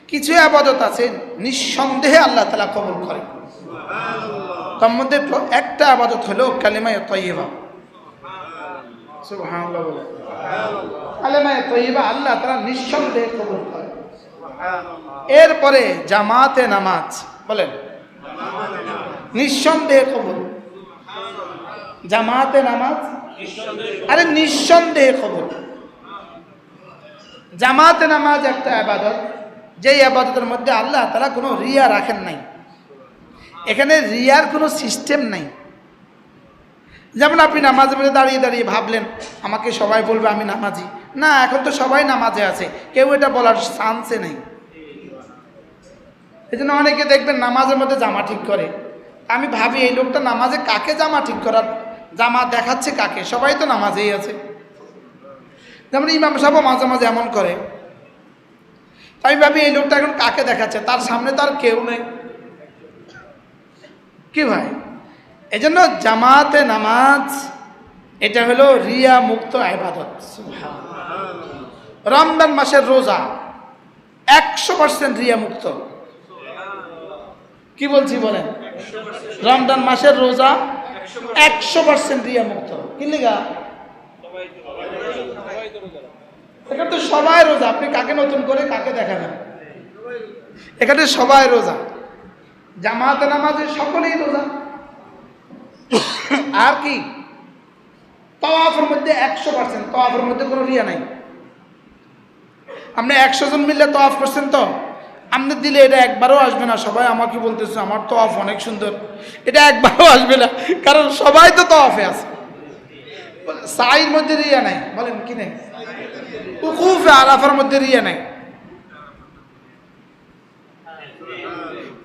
কিছু ইবাদত আছে নিঃসন্দেহে আল্লাহ তাআলা কবুল করেন। তার মধ্যে একটা ইবাদত হলো কালিমায়ে তাইয়্যিবা। সুবহানাল্লাহ বলে কালিমায়ে তাইয়্যিবা আল্লাহ তাআলা নিঃসন্দেহে কবুল করেন। এরপরে জামাতে নামাজ বলেন নিঃসন্দেহে কবুল। জামাতে নামাজ আরে নিঃসন্দেহে কবুল। জামাতে নামাজ একটা ইবাদত, যে ইবাদতের মধ্যে আল্লাহ তাআলা কোনো রিয়া রাখেন নাই। এখানে রিয়ার কোনো সিস্টেম নাই। যেমন আপনি নামাজের মধ্যে দাঁড়িয়ে দাঁড়িয়ে ভাবলেন আমাকে সবাই বলবে আমি নামাজি। না, এখন তো সবাই নামাজে আছে, কেউ এটা বলার চান্সে নেই। এই জন্য অনেকে দেখবেন নামাজের মধ্যে জামা ঠিক করে। আমি ভাবি এই লোকটা নামাজে কাকে জামা ঠিক করার জামা দেখাচ্ছে কাকে? সবাই তো নামাজেই আছে। যেমন ইমাম সাহেব মাঝে মাঝে এমন করে। আমি ভাবি এই লোকটা এখন কাকে দেখাচ্ছে, তার সামনে তো আর কেউ নেই। কি ভাই, এই জন্য জামাতে নামাজ এটা হলো রিয়া মুক্ত ইবাদত। রমজান মাসের রোজা 100% রিয়া মুক্ত। কি বলছি বলেন? রমজান মাসের রোজা 100% রিয়া মুক্ত। কি লিগা? এখানে তো সবাই রোজা, আপনি কাকে নতুন করে কাকে দেখাবেন? এখানে সবাই রোজা, জামাতে নামাজে সকলেই রোজা। আর কি তাওয়াফের মধ্যে 100%, তাওয়াফের মধ্যে কোনো রিয়া নাই। আপনি 100 জন মিলে তাওয়াফ করছেন তো, আপনি দিলে এটা একবারও আসবে না। সবাই আমাকে বলতেছে আমার তাওয়াফ অনেক সুন্দর, এটা একবারও আসবে না, কারণ সবাই তো তাওয়াফে আছে। সাইর মধ্যে রিয়া নাই, বলেন কি নাই? উকুফে আরাফার মধ্যে রিয়া নাই।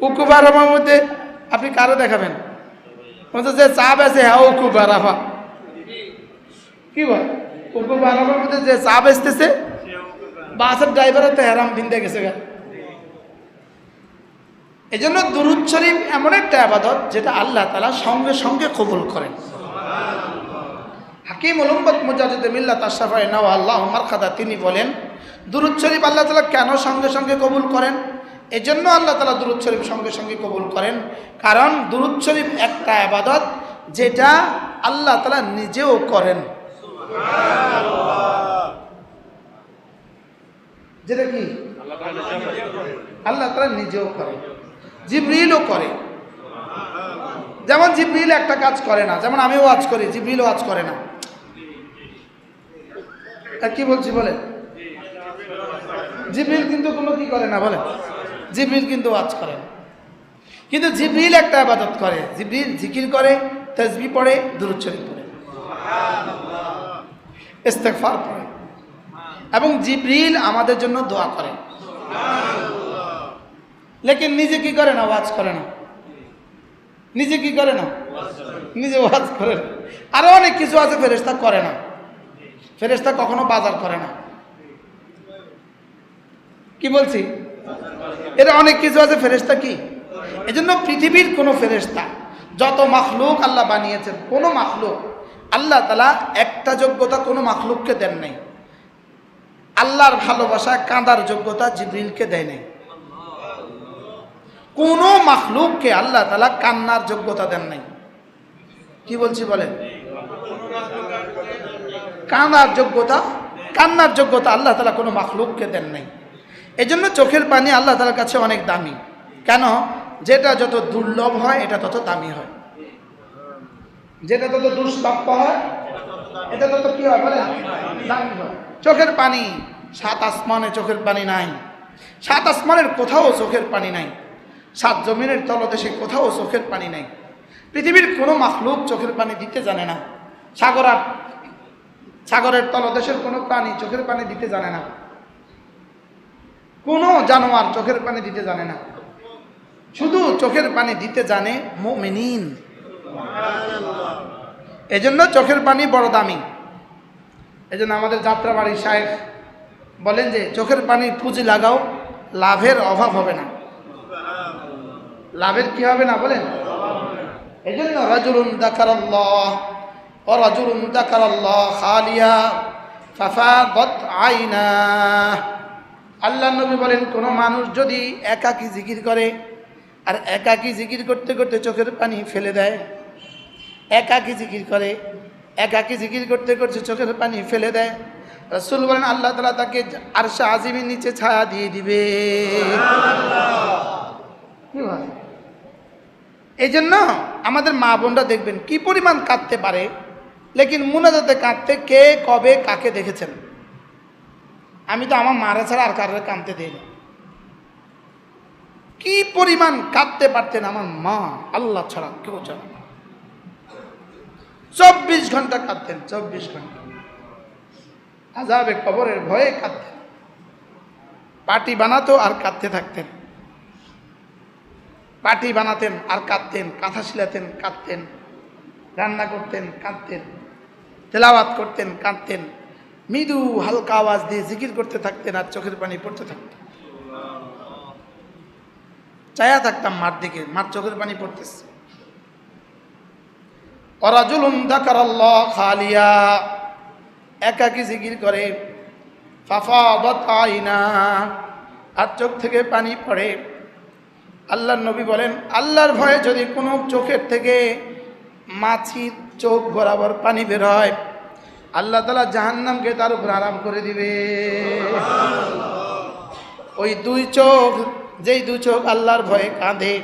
উকুফ আরাফার মধ্যে আপনি কারো দেখাবেন? যে চাপ আছে হ্যাঁ উকুফ আরাফা। কি বল? উকুফ আরাফার মধ্যে যে চাপ আসতেছে, বাসের ড্রাইভারের তো হেরাম ভিন্দে গেছে। এই জন্য দুরূদ শরীফ এমন একটা ইবাদত যেটা আল্লাহ তাআলা সঙ্গে সঙ্গে কবুল করেন। হাকিম উম্মত মুজাদ্দিদ মিল্লাত আশরাফায়ে নাওয়া আল্লাহু মারকাদা তিনি বলেন দুরূদ শরীফ আল্লাহ তাআলা কেন সঙ্গে সঙ্গে কবুল করেন? এজন্য আল্লাহ তাআলা দুরূদ শরীফ সঙ্গে সঙ্গে কবুল করেন, কারণ দুরূদ শরীফ একটা ইবাদত যেটা আল্লাহ তাআলা নিজেও করেন। সুবহানাল্লাহ। যেটা কি আল্লাহ তাআলা নিজেও করেন, জিবরিলও করে। যেমন জিবরিল একটা কাজ করে না, যেমন আমি ওয়াজ করি, জিবরিল ওয়াজ করে না। আর কি বলছি বলেন? জিবরিল কিন্তু কোনো কি করে না বলেন? জিবরিল কিন্তু ওয়াজ করে না। কিন্তু জিবরিল একটা ইবাদত করে, জিবরিল জিকির করে, তাসবিহ পড়ে, দুরূদ শরীফ পড়ে, সুবহানাল্লাহ, ইস্তিগফার পড়ে, এবং জিবরিল আমাদের জন্য দোয়া করে। সুবহানাল্লাহ। লেকিন নিজে কি করে না? ওয়াজ করে না। নিজে কি করে না? নিজে ওয়াজ করে না। আরো অনেক কিছু আছে ফেরেশতা করে না। ফেরেশতা কখনো বাজার করে না। কি বলছি? এর অনেক কিছু আছে ফেরেশতা কি। এজন্য পৃথিবীর কোন ফেরেশতা যত মাখলুক আল্লাহ বানিয়েছেন, কোন মাখলুক আল্লাহ তাআলা একটা যোগ্যতা কোন মাখলুককে দেন নাই। আল্লাহর ভালোবাসা কাঁদার যোগ্যতা জিবরিলকে দেয় নাই। কোন মাখলুককে আল্লাহ তাআলা কান্নার যোগ্যতা দেন নাই। কি বলছি বলেন? কান্নার যোগ্যতা আল্লাহ তাআলা কোনো মাখলুককে দেন নাই। এজন্য চোখের পানি আল্লাহ তাআলার কাছে অনেক দামি। কেন? যেটা যত দুর্লভ হয় এটা তত দামি হয়, যেটা তত দুষ্প্রাপ্য হয় এটা তত কি হয় বলেন? দামি হয়। চোখের পানি, 7 আসমানে চোখের পানি নাই, 7 আসমানের কোথাও চোখের পানি নাই, 7 জমিনের তলদেশে কোথাও চোখের পানি নাই। পৃথিবীর কোনো মাখলুক চোখের পানি দিতে জানে না। সাগরের তলদেশের কোনো প্রাণী চোখের পানি দিতে জানে না। কোনো জানোয়ার চোখের পানি দিতে জানে না। শুধু চোখের পানি দিতে জানে মুমিনিন। এজন্য চোখের পানি বড় দামি। এজন্য আমাদের যাত্রাবাড়ির সাহেব বলেন যে চোখের পানি পুঁজি লাগাও, লাভের অভাব হবে না। লাভের কি হবে না বলেন? এজন্য রাজুলুন যাকারাল্লাহ ওয়া রাজুলুন যাকারাল্লাহ খালিয়া ফাফাদাত আইনা। আল্লাহ নবী বলেন, কোনো মানুষ যদি একাকী জিকির করে আর একাকী জিকির করতে করতে চোখের পানি ফেলে দেয়, একাকী জিকির করে, একাকী জিকির করতে করতে চোখের পানি ফেলে দেয়, রাসূল বলেন আল্লাহ তাআলা তাকে আরশে আজিমের নিচে ছায়া দিয়ে দিবে। এই জন্য আমাদের মা বোনরা দেখবেন কি পরিমাণ কাঁদতে পারে, লেকিন মুনাজাতে কাঁদতে কে কবে কাকে দেখেছেন? আমি তো আমার মারা ছাড়া আর কারোর কাঁদতে দিইনি। কি পরিমাণ কাঁদতে পারতেন আমার মা, আল্লাহ ছাড়া কেউ জানে না। 24 ঘন্টা কাঁদতেন, 24 ঘন্টা আযাবে কবরের ভয়ে কাঁদতেন। পাটি বানাতো আর কাঁদতে থাকতেন, পাটি বানাতেন আর কাঁদতেন, কাঁথা শিলাতেন কাঁদতেন, রান্না করতেন কাঁদতেন, তেলাওয়াত করতেন কাঁদতেন, মৃদু হালকা আওয়াজ দিয়ে জিকির করতে থাকতেন আর চোখের পানি পড়তে থাকতেন। চায়া থাকতাম মার দিকে, মার চোখের পানি পড়তেছে। ওয়ারাজুলুন যাকারাল্লাহ খালিয়া, একাকী জিকির করে, ফাফাদাত আইনা, আর চোখ থেকে পানি পড়ে। আল্লাহর নবী বলেন, আল্লাহর ভয়ে যদি কোনো চোখের থেকে মাছির চোখ বরাবর পানি বের হয়, আল্লাহ তাআলা জাহান্নামকে তার উপর আরাম করে দিবে। ওই দুই চোখ, যেই দুই চোখ আল্লাহর ভয়ে কাঁদে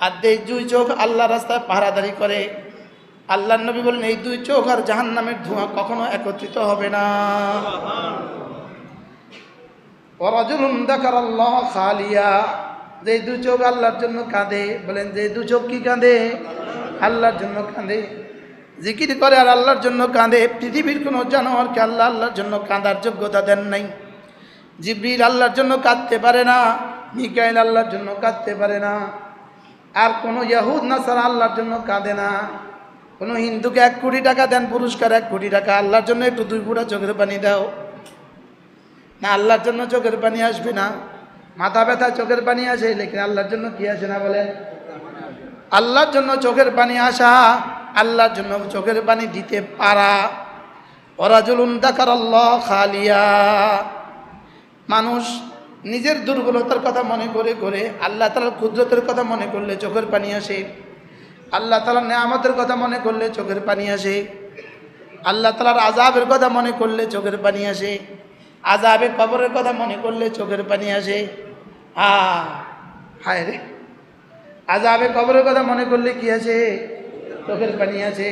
আর যেই দুই চোখ আল্লাহর রাস্তায় পাহারাদারি করে, আল্লাহর নবী বলেন এই দুই চোখ আর জাহান্নামের ধোঁয়া কখনো একত্রিত হবে না। ওয়ারাজুলুন যাকারাল্লাহ খালিয়া, যে দুই চোখ আল্লাহর জন্য কাঁদে, বলেন যে দুই চোখ কি কাঁদে? আল্লাহর জন্য কাঁদে, জিকির করে আর আল্লাহর জন্য কাঁদে। পৃথিবীর কোনো জানোয়ারকে আল্লাহ আল্লাহর জন্য কাঁদার যোগ্যতা দেন নাই। জিবরিল আল্লাহর জন্য কাঁদতে পারে না, মিকাইল আল্লাহর জন্য কাঁদতে পারে না, আর কোনো ইহুদ নাসারা আল্লাহর জন্য কাঁদে না। কোনো হিন্দুকে 1 কোটি টাকা দেন পুরস্কার, 1 কোটি টাকা, আল্লাহর জন্য একটু 2 ফোঁটা চোখের পানি দাও না, আল্লাহর জন্য চোখের পানি আসবে না। মাথা ব্যথা চোখের পানি আসে, লেকিন আল্লাহর জন্য কি আসে না বলেন? আল্লাহর জন্য চোখের পানি আসা, আল্লাহর জন্য চোখের পানি দিতে পারা। ওয়ারাজুলুন যাকারাল্লাহ খালিয়া, মানুষ নিজের দুর্বলতার কথা মনে করে করে আল্লাহ তাআলার কুদরতের কথা মনে করলে চোখের পানি আসে, আল্লাহ তাআলার নেয়ামতের কথা মনে করলে চোখের পানি আসে, আল্লাহ তাআলার আযাবের কথা মনে করলে চোখের পানি আসে, আযাবে কবরের কথা মনে করলে চোখের পানি আসে। হায় রে, আযাবে কবরের কথা মনে করলে কি আসে? চোখের পানি আসে।